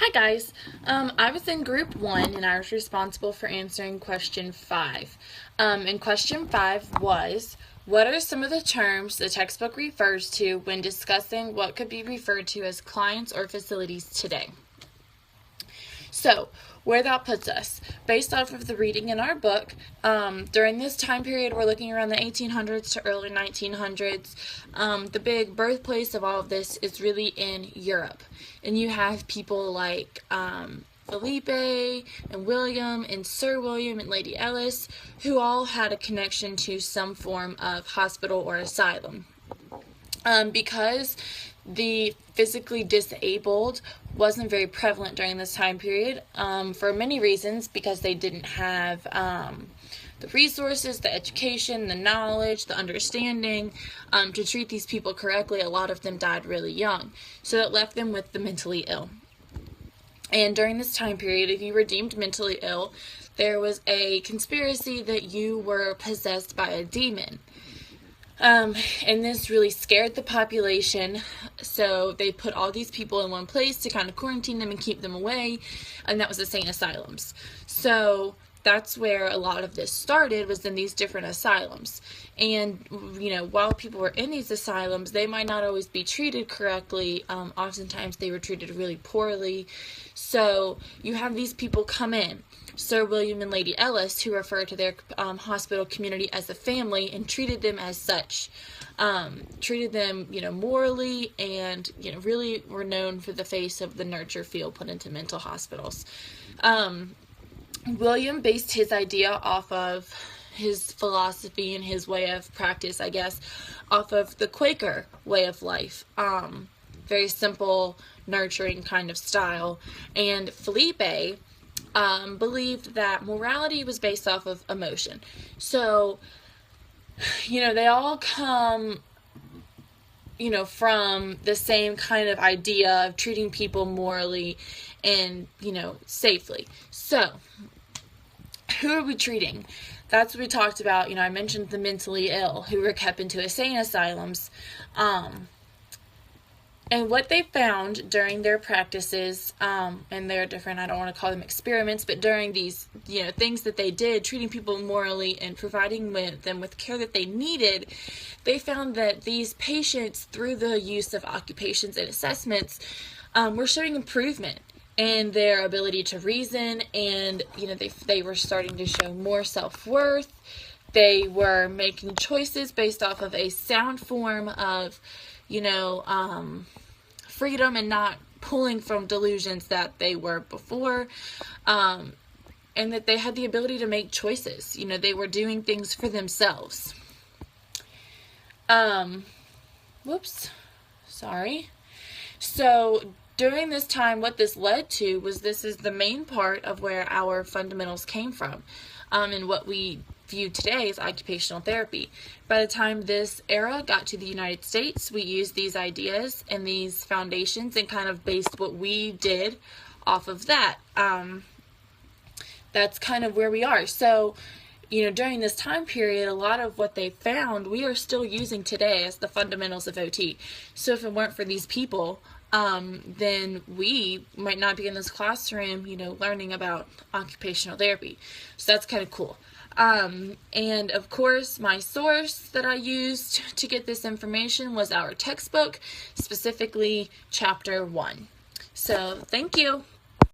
Hi guys, I was in group 1 and I was responsible for answering question 5. And question 5 was, what are some of the terms the textbook refers to when discussing what could be referred to as clients or facilities today? So, where that puts us, based off of the reading in our book, during this time period, we're looking around the 1800s to early 1900s. The big birthplace of all of this is really in Europe. And you have people like Felipe and William and Sir William and Lady Ellis, who all had a connection to some form of hospital or asylum. Because the physically disabled wasn't very prevalent during this time period for many reasons, because they didn't have the resources, the education, the knowledge, the understanding to treat these people correctly. A lot of them died really young, so that left them with the mentally ill. And during this time period, if you were deemed mentally ill, there was a conspiracy that you were possessed by a demon. And this really scared the population, so they put all these people in one place to kind of quarantine them and keep them away, and that was the sane asylums. So that's where a lot of this started, was in these different asylums. And, while people were in these asylums, they might not always be treated correctly. Oftentimes they were treated really poorly. So you have these people come in, Sir William and Lady Ellis, who referred to their hospital community as a family and treated them as such. Treated them, morally, and, really were known for the face of the nurture field put into mental hospitals. William based his idea off of his philosophy and his way of practice, I guess, off of the Quaker way of life. Very simple, nurturing kind of style. And Felipe believed that morality was based off of emotion. So, they all come, from the same kind of idea of treating people morally and, safely. So, who are we treating? That's what we talked about. I mentioned the mentally ill who were kept into insane asylums. And what they found during their practices, and they're different, I don't want to call them experiments, but during these, things that they did, treating people morally and providing them with care that they needed, they found that these patients, through the use of occupations and assessments, were showing improvement in their ability to reason, and, they were starting to show more self-worth. They were making choices based off of a sound form of, freedom, and not pulling from delusions that they were before, and that they had the ability to make choices. They were doing things for themselves. So during this time, what this led to was, this is the main part of where our fundamentals came from, and what we view today as occupational therapy. By the time this era got to the United States, we used these ideas and these foundations and kind of based what we did off of that. That's kind of where we are. So, during this time period, a lot of what they found, we are still using today as the fundamentals of OT. So if it weren't for these people, then we might not be in this classroom, learning about occupational therapy. So that's kind of cool. And of course, my source that I used to get this information was our textbook, specifically chapter 1. So thank you.